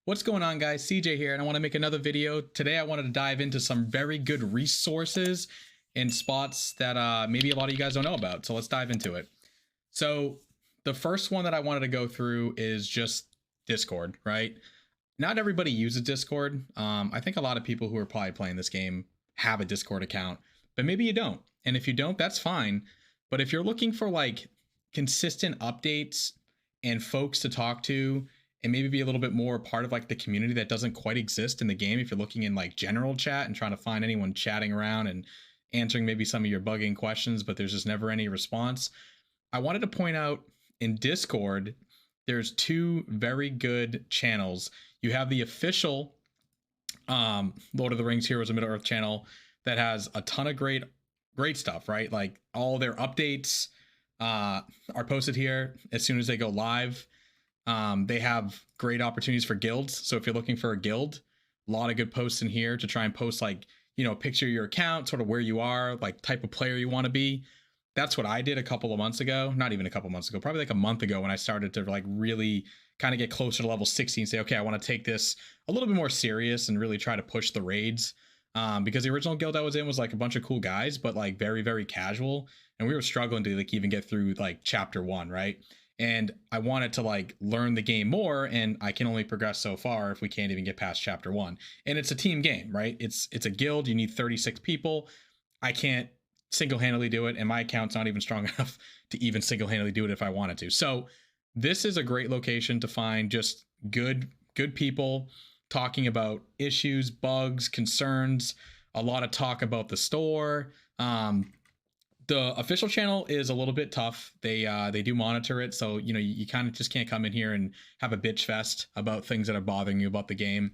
What's going on, guys? CJ here, and I want to make another video. Today I wanted to dive into some very good resources and spots that maybe a lot of you guys don't know about. So let's dive into it. So the first one that I wanted to go through is just Discord, right? Not everybody uses Discord. I think a lot of people who are probably playing this game have a Discord account, but maybe you don't. And if you don't, that's fine. But if you're looking for like consistent updates and folks to talk to, and maybe be a little bit more part of like the community that doesn't quite exist in the game, if you're looking in like general chat and trying to find anyone chatting around and answering maybe some of your bugging questions, but there's just never any response, I wanted to point out in Discord, there's two very good channels. You have the official Lord of the Rings Heroes of Middle-earth channel that has a ton of great stuff, right? Like all their updates are posted here as soon as they go live. They have great opportunities for guilds. So if you're looking for a guild, a lot of good posts in here to try and post like, you know, picture your account, sort of where you are, like type of player you want to be. That's what I did a couple of months ago. Not even a couple months ago, probably like a month ago, when I started to like really kind of get closer to level 60 and say, okay, I want to take this a little bit more serious and really try to push the raids. Because the original guild I was in was like a bunch of cool guys, but like very, very casual. And we were struggling to like even get through like chapter 1, right? And I wanted to like learn the game more, and I can only progress so far if we can't even get past chapter 1. And it's a team game, right? It's a guild. You need 36 people. I can't single-handedly do it, and my account's not even strong enough to even single-handedly do it if I wanted to. So this is a great location to find just good people talking about issues, bugs, concerns, a lot of talk about the store. The official channel is a little bit tough. They do monitor it, so you know you kind of just can't come in here and have a bitch fest about things that are bothering you about the game.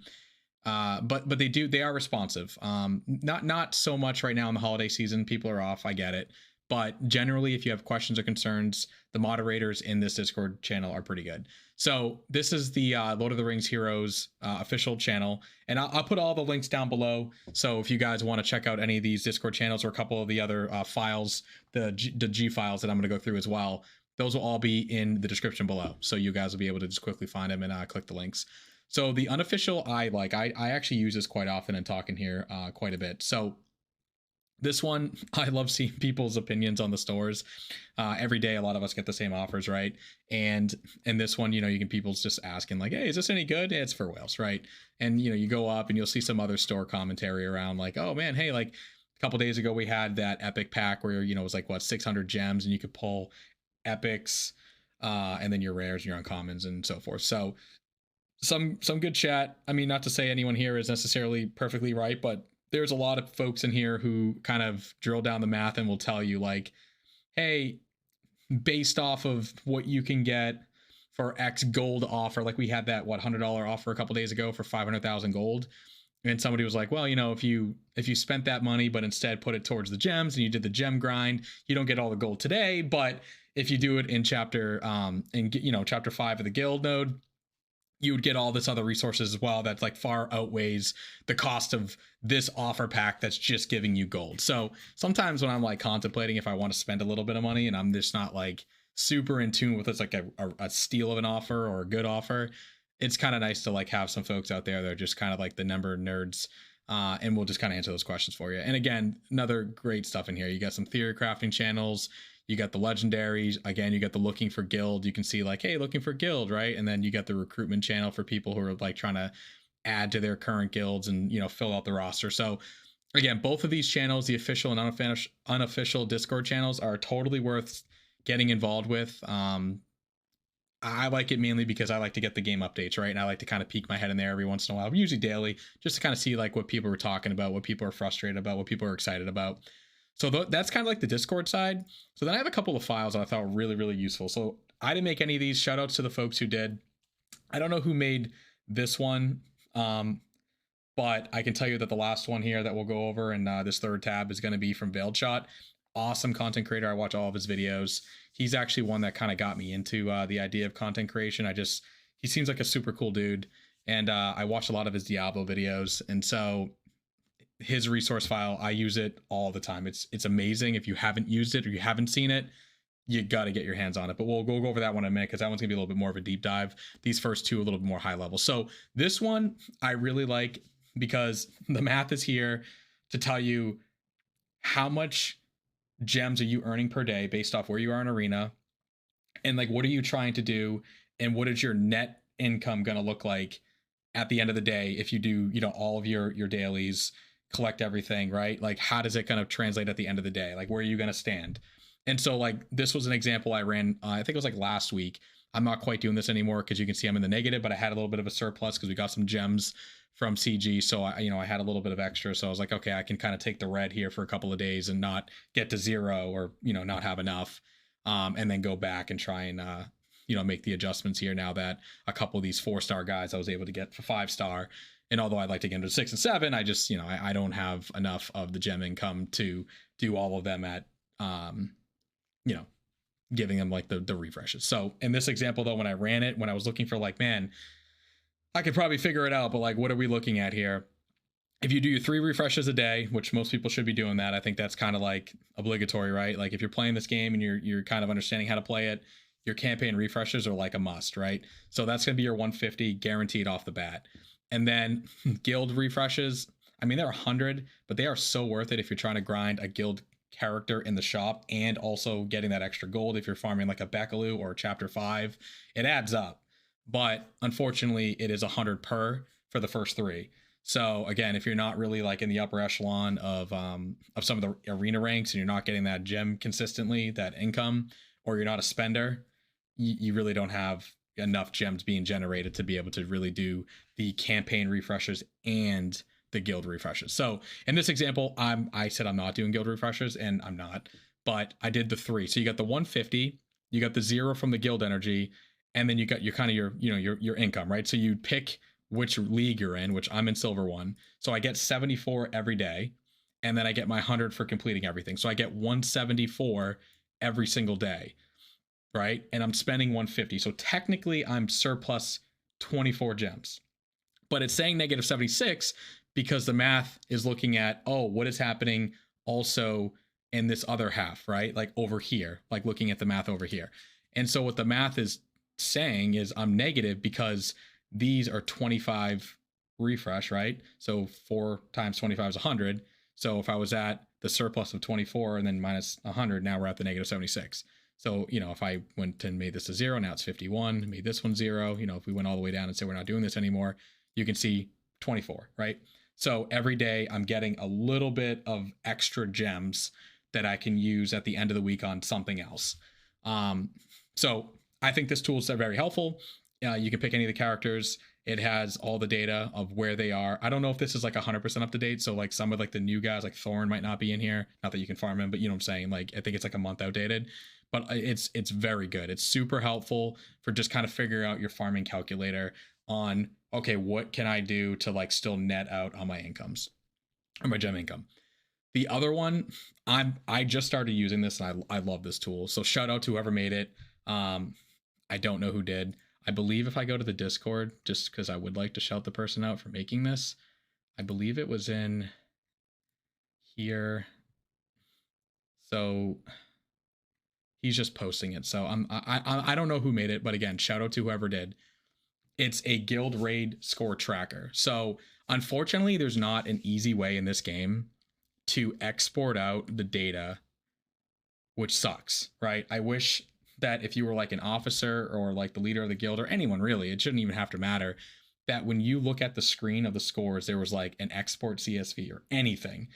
But they are responsive. Not so much right now in the holiday season. People are off. I get it. But generally, if you have questions or concerns, the moderators in this Discord channel are pretty good. So this is the Lord of the Rings Heroes official channel, and I'll put all the links down below. So if you guys want to check out any of these Discord channels or a couple of the other files, the G files that I'm going to go through as well, those will all be in the description below. So you guys will be able to just quickly find them and click the links. So the unofficial, I actually use this quite often and talk in here quite a bit. So this one, I love seeing people's opinions on the stores. Every day, a lot of us get the same offers, right? And this one, you know, people's just asking like, hey, is this any good? It's for whales, right? And, you know, you go up and you'll see some other store commentary around like, oh man, hey, like a couple days ago, we had that epic pack where, you know, it was like, what, 600 gems and you could pull epics and then your rares and your uncommons and so forth. So some good chat. I mean, not to say anyone here is necessarily perfectly right, but there's a lot of folks in here who kind of drill down the math and will tell you like, hey, based off of what you can get for X gold offer, like we had that $100 offer a couple days ago for 500,000 gold, and somebody was like, well, you know, if you spent that money but instead put it towards the gems and you did the gem grind, you don't get all the gold today, but if you do it in chapter 5 of the guild node, you would get all this other resources as well that's like far outweighs the cost of this offer pack that's just giving you gold. So sometimes when I'm like contemplating if I want to spend a little bit of money and I'm just not like super in tune with it's like a steal of an offer or a good offer, it's kind of nice to like have some folks out there that are just kind of like the number nerds, and we'll just kind of answer those questions for you. And again, another great stuff in here. You got some theory crafting channels. You got the legendaries. Again, you got the looking for guild. You can see like, hey, looking for guild, right? And then you got the recruitment channel for people who are like trying to add to their current guilds and, you know, fill out the roster. So again, both of these channels, the official and unofficial Discord channels, are totally worth getting involved with. I like it mainly because I like to get the game updates, right? And I like to kind of peek my head in there every once in a while, usually daily, just to kind of see like what people are talking about, what people are frustrated about, what people are excited about. So that's kind of like the Discord side. So then I have a couple of files that I thought were really, really useful. So I didn't make any of these. Shout outs to the folks who did. I don't know who made this one, but I can tell you that the last one here that we'll go over in this third tab is going to be from Veiledshot. Awesome content creator. I watch all of his videos. He's actually one that kind of got me into the idea of content creation. He seems like a super cool dude. And I watch a lot of his Diablo videos. And so his resource file, I use it all the time. It's amazing. If you haven't used it or you haven't seen it, you got to get your hands on it. But we'll go over that one in a minute, because that one's gonna be a little bit more of a deep dive. These first two a little bit more high level. So this one I really like, because the math is here to tell you how much gems are you earning per day based off where you are in arena, and like what are you trying to do, and what is your net income going to look like at the end of the day if you do, you know, all of your dailies, collect everything, right? Like how does it kind of translate at the end of the day? Like where are you going to stand? And so like this was an example I ran, I think it was like last week. I'm not quite doing this anymore because you can see I'm in the negative, but I had a little bit of a surplus because we got some gems from CG. So I, you know, I had a little bit of extra. So I was like, okay, I can kind of take the red here for a couple of days and not get to zero, or, you know, not have enough. And then go back and try and, you know, make the adjustments here now that a couple of these 4-star guys I was able to get for 5-star. And although I'd like to get into 6 and 7, I just, you know, I don't have enough of the gem income to do all of them at, you know, giving them like the refreshes. So in this example though, when I ran it, when I was looking for like, man, I could probably figure it out, but like, what are we looking at here? If you do your 3 refreshes a day, which most people should be doing that, I think that's kind of like obligatory, right? Like if you're playing this game and you're kind of understanding how to play it, your campaign refreshes are like a must, right? So that's going to be your 150 guaranteed off the bat. And then guild refreshes, I mean, they're 100, but they are so worth it if you're trying to grind a guild character in the shop and also getting that extra gold. If you're farming like a Beckaloo or a chapter 5, it adds up. But unfortunately, it is 100 per for the first 3. So again, if you're not really like in the upper echelon of some of the arena ranks and you're not getting that gem consistently, that income, or you're not a spender, you really don't have enough gems being generated to be able to really do the campaign refreshers and the guild refreshers. So in this example, I said I'm not doing guild refreshers, and I'm not, but I did the 3. So you got the 150, you got the 0 from the guild energy, and then you got your kind of your income, right? So you pick which league you're in, which I'm in silver 1. So I get 74 every day, and then I get my 100 for completing everything. So I get 174 every single day, right? And I'm spending 150. So technically I'm surplus 24 gems, but it's saying negative 76 because the math is looking at, oh, what is happening also in this other half, right? Like over here, like looking at the math over here. And so what the math is saying is I'm negative because these are 25 refresh, right? So 4 times 25 is 100. So if I was at the surplus of 24 and then minus 100, now we're at the negative 76. So, you know, if I went and made this a 0, now it's 51, made this one 0, you know, if we went all the way down and said we're not doing this anymore, you can see 24, right? So every day I'm getting a little bit of extra gems that I can use at the end of the week on something else. So I think this tool is very helpful. You can pick any of the characters. It has all the data of where they are. I don't know if this is like 100% up to date. So like some of like the new guys like Thorn might not be in here. Not that you can farm him, but you know what I'm saying? Like I think it's like a month outdated, but it's very good. It's super helpful for just kind of figuring out your farming calculator on, okay, what can I do to like still net out on my incomes or my gem income. The other one, I just started using this and I love this tool. So shout out to whoever made it. I don't know who did. I believe if I go to the Discord, just because I would like to shout the person out for making this, I believe it was in here. So he's just posting it. So I don't know who made it, but again, shout out to whoever did. It's a guild raid score tracker. So unfortunately, there's not an easy way in this game to export out the data, which sucks, right? I wish that if you were like an officer or like the leader of the guild or anyone really, it shouldn't even have to matter, that when you look at the screen of the scores, there was like an export CSV or anything,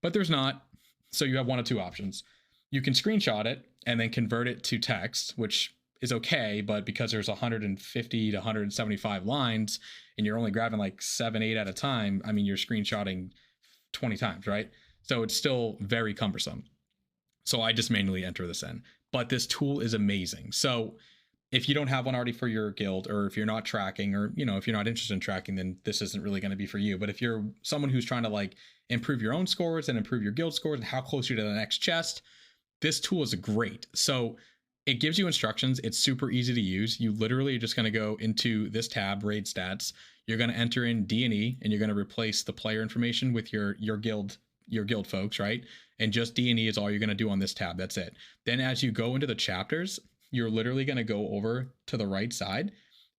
but there's not. So you have one of 2 options. You can screenshot it and then convert it to text, which is okay, but because there's 150 to 175 lines and you're only grabbing like 7, 8 at a time, I mean, you're screenshotting 20 times, right? So it's still very cumbersome. So I just manually enter this in. But this tool is amazing. So if you don't have one already for your guild, or if you're not tracking, or, you know, if you're not interested in tracking, then this isn't really going to be for you. But if you're someone who's trying to like improve your own scores and improve your guild scores and how close you're to the next chest, this tool is great. So it gives you instructions. It's super easy to use. You literally are just going to go into this tab, raid stats. You're going to enter in D&E and you're going to replace the player information with your guild your guild folks, right? And just D&E is all you're going to do on this tab. That's it. Then as you go into the chapters, you're literally going to go over to the right side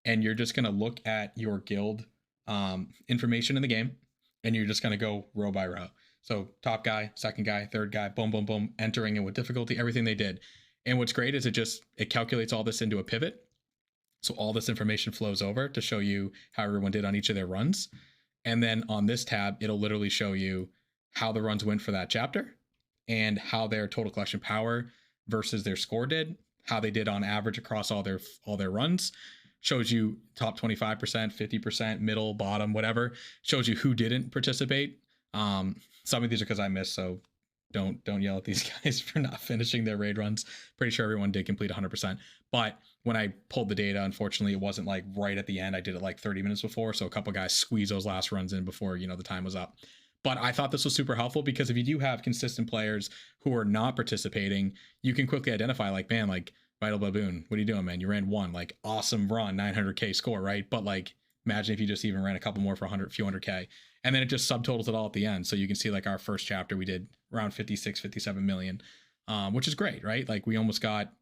and you're just going to look at your guild information in the game, and you're just going to go row by row. So top guy, second guy, third guy, boom, boom, boom, entering it with difficulty, everything they did. And what's great is it calculates all this into a pivot. So all this information flows over to show you how everyone did on each of their runs. And then on this tab, it'll literally show you how the runs went for that chapter and how their total collection power versus their score did, how they did on average across all their runs. Shows you top 25%, 50%, middle, bottom, whatever. Shows you who didn't participate. Some of these are because I missed, so don't yell at these guys for not finishing their raid runs. Pretty sure everyone did complete 100%. But when I pulled the data, unfortunately, it wasn't like right at the end. I did it like 30 minutes before, so a couple guys squeezed those last runs in before, you know, the time was up. But I thought this was super helpful because if you do have consistent players who are not participating, you can quickly identify like, man, like Vital Baboon, what are you doing, man? You ran one, like awesome run, 900K score, right? But like, imagine if you just even ran a couple more for a few 100K. And then it just subtotals it all at the end. So you can see like our first chapter, we did around 56, 57 million, which is great, right? Like we almost got,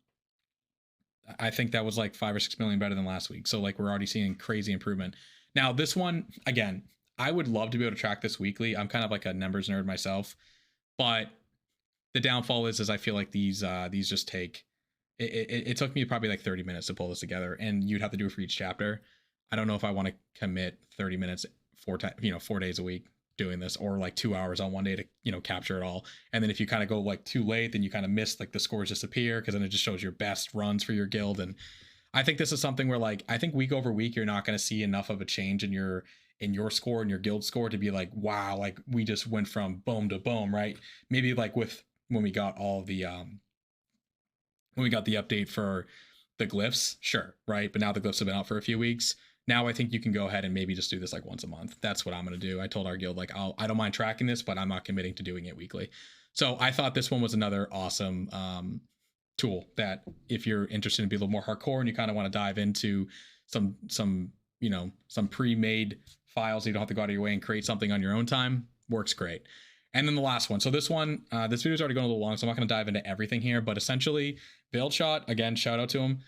I think that was like 5 or 6 million better than last week. So like we're already seeing crazy improvement. Now this one, again, I would love to be able to track this weekly. I'm kind of like a numbers nerd myself, but the downfall is I feel like these just take, it took me probably like 30 minutes to pull this together, and you'd have to do it for each chapter. I don't know if I want to commit 30 minutes 4 days a week doing this, or like 2 hours on one day to, you know, capture it all. And then if you kind of go like too late, then you kind of miss, like the scores disappear, because then it just shows your best runs for your guild. And I think this is something where like, I think week over week, you're not going to see enough of a change in your score and your guild score to be like, wow, like we just went from boom to boom, right? Maybe like when we got all the, when we got the update for the glyphs, sure, right? But now the glyphs have been out for a few weeks. Now I think you can go ahead and maybe just do this like once a month. That's what I'm going to do. I told our guild, like, I don't mind tracking this, but I'm not committing to doing it weekly. So I thought this one was another awesome tool that if you're interested in being a little more hardcore and you kind of want to dive into some pre-made files, you don't have to go out of your way and create something on your own time, works great. And then the last one. So this one, this video is already going a little long, so I'm not going to dive into everything here, but essentially Veiledshot, again, shout out to him,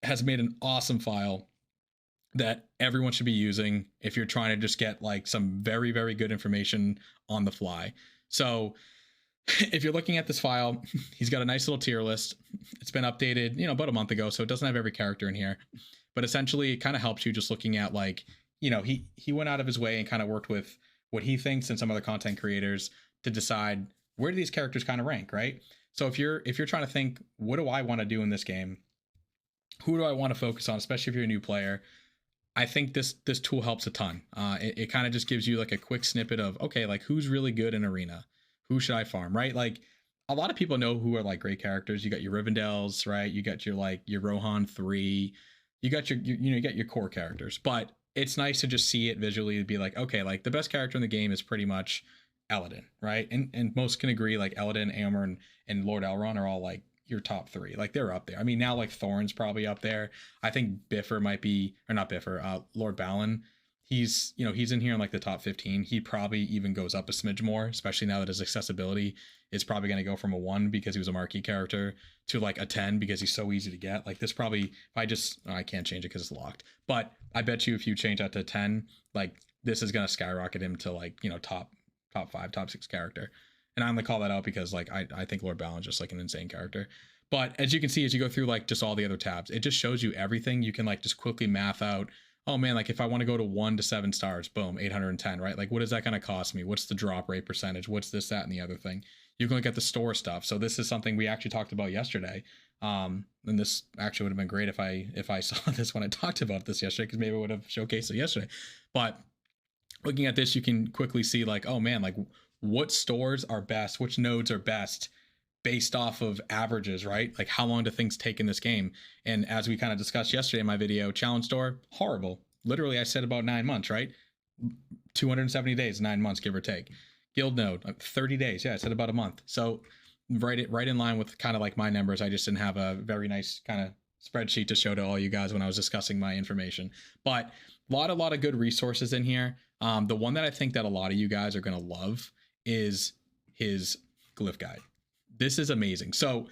has made an awesome file that everyone should be using if you're trying to just get like some very, very good information on the fly. So if you're looking at this file, he's got a nice little tier list. It's been updated, you know, about a month ago, so it doesn't have every character in here, but essentially it kind of helps you just looking at like, you know, he went out of his way and kind of worked with what he thinks and some other content creators to decide where do these characters kind of rank, right? So if you're trying to think, what do I want to do in this game? Who do I want to focus on, especially if you're a new player? I think this tool helps a ton. It kind of just gives you like a quick snippet of, okay, like who's really good in Arena? Who should I farm, right? Like a lot of people know who are like great characters. You got your Rivendell's, right? You got your Rohan 3. You got you got your core characters, but it's nice to just see it visually and be like, okay, like the best character in the game is pretty much Eladin, right? And most can agree like Eladin, Amber, and Lord Elrond are all like your top 3. Like they're up there. I mean, now like Thorn's probably up there. I think Biffer might be, or not Biffer, Lord Balin. He's in here in like the top 15. He probably even goes up a smidge more, especially now that his accessibility is probably going to go from a 1 because he was a marquee character to like a 10 because he's so easy to get. Like this probably, if I can't change it because it's locked, but I bet you if you change that to 10, like this is going to skyrocket him to like, you know, top 5, top 6 character. And I only call that out because like I think Lord Balin's just like an insane character. But as you can see, as you go through like just all the other tabs, it just shows you everything. You can like just quickly math out, oh man, like if I want to go to 1 to 7 stars, boom, 810, right? Like what is that going to cost me? What's the drop rate percentage? What's this, that, and the other thing? You can look at the store stuff. So this is something we actually talked about yesterday. And this actually would have been great if I saw this when I talked about this yesterday, because maybe I would have showcased it yesterday. But looking at this, you can quickly see like, oh man, like what stores are best, which nodes are best based off of averages, right? Like how long do things take in this game? And as we kind of discussed yesterday in my video, challenge store, horrible. Literally, I said about 9 months, right? 270 days, 9 months, give or take. Guild node, 30 days. Yeah, I said about a month. So right in line with kind of like my numbers. I just didn't have a very nice kind of spreadsheet to show to all you guys when I was discussing my information. But a lot of good resources in here. The one that I think that a lot of you guys are going to love is his glyph guide. This is amazing. So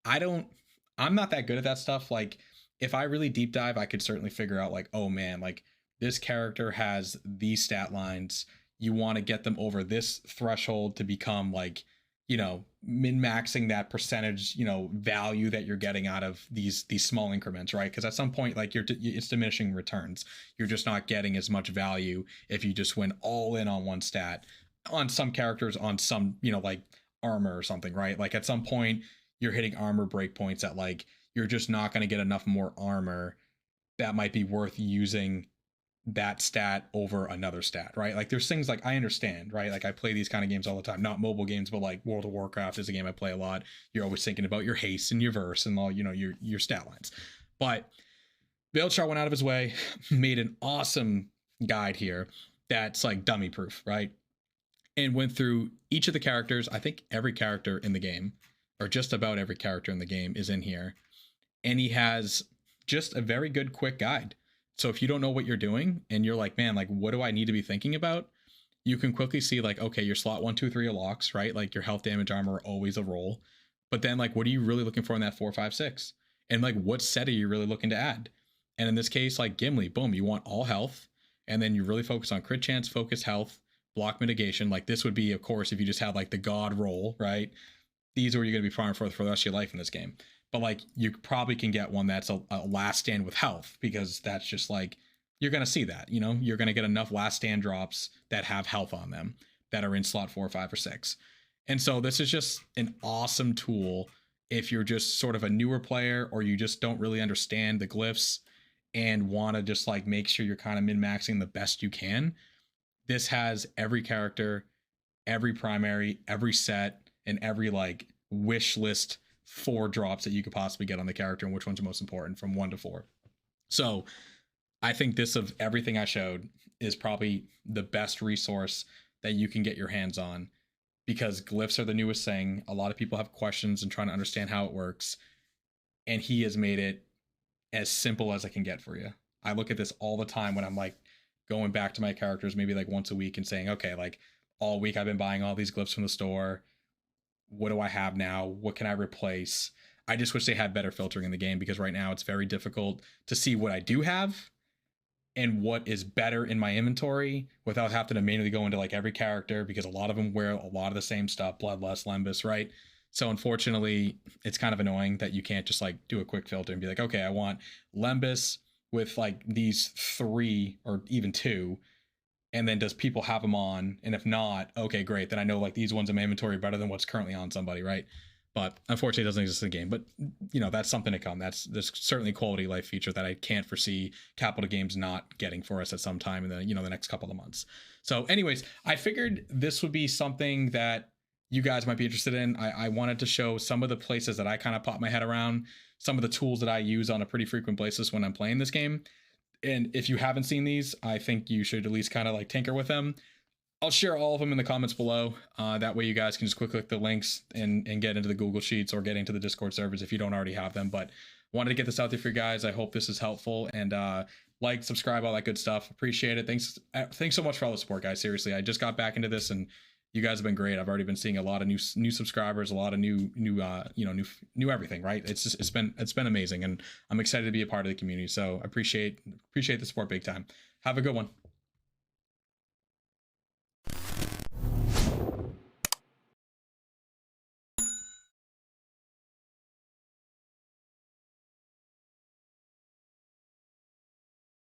I'm not that good at that stuff. Like if I really deep dive, I could certainly figure out like, oh man, like this character has these stat lines. You want to get them over this threshold to become like, you know, min-maxing that percentage, you know, value that you're getting out of these small increments, right? Because at some point, like it's diminishing returns. You're just not getting as much value if you just went all in on one stat, on some characters, on some, you know, like armor or something, right? Like at some point you're hitting armor breakpoints that like you're just not going to get enough more armor that might be worth using that stat over another stat, right? Like there's things like I understand, right? Like I play these kind of games all the time, not mobile games, but like World of Warcraft is a game I play a lot. You're always thinking about your haste and your verse and all, you know, your stat lines. But Veiledshot went out of his way, made an awesome guide here that's like dummy proof, right? And went through each of the characters. I think every character in the game, or just about every character in the game, is in here. And he has just a very good quick guide. So if you don't know what you're doing and you're like, man, like, what do I need to be thinking about? You can quickly see like, okay, your slot 1, 2, 3 are locks, right? Like your health, damage, armor are always a roll. But then like, what are you really looking for in that 4, 5, 6? And like, what set are you really looking to add? And in this case, like Gimli, boom, you want all health. And then you really focus on crit chance, focus, health, block mitigation. Like this would be, of course, if you just had like the god roll, right? These are what you're going to be farming for the rest of your life in this game. But like you probably can get one that's a last stand with health, because that's just like, you're going to see that, you know, you're going to get enough last stand drops that have health on them that are in slot 4, 5, or 6. And so this is just an awesome tool if you're just sort of a newer player, or you just don't really understand the glyphs and want to just like make sure you're kind of min-maxing the best you can. This has every character, every primary, every set, and every like wish list 4 drops that you could possibly get on the character and which ones are most important from 1 to 4. So I think this, of everything I showed, is probably the best resource that you can get your hands on, because glyphs are the newest thing. A lot of people have questions and trying to understand how it works. And he has made it as simple as I can get for you. I look at this all the time when I'm like going back to my characters maybe like once a week and saying, okay, like all week I've been buying all these glyphs from the store. What do I have now? What can I replace? I just wish they had better filtering in the game, because right now it's very difficult to see what I do have and what is better in my inventory without having to manually go into like every character, because a lot of them wear a lot of the same stuff, Bloodlust, Lembas, right? So unfortunately, it's kind of annoying that you can't just like do a quick filter and be like, okay, I want Lembas with like these 3 or even 2. And then does people have them on? And if not, okay, great. Then I know like these ones in my inventory are better than what's currently on somebody, right? But unfortunately, it doesn't exist in the game. But, you know, that's something to come. There's certainly a quality of life feature that I can't foresee Capital Games not getting for us at some time in the, you know, the next couple of months. So anyways, I figured this would be something that you guys might be interested in. I wanted to show some of the places that I kind of pop my head around, some of the tools that I use on a pretty frequent basis when I'm playing this game. And if you haven't seen these, I think you should at least kind of like tinker with them. I'll share all of them in the comments below. That way you guys can just click the links and get into the Google Sheets or get into the Discord servers if you don't already have them. But wanted to get this out there for you guys. I hope this is helpful, and like, subscribe, all that good stuff. Appreciate it. Thanks so much for all the support, guys. Seriously, I just got back into this and you guys have been great. I've already been seeing a lot of new subscribers, a lot of new everything, right? It's been amazing, and I'm excited to be a part of the community. So I appreciate the support big time. Have a good one.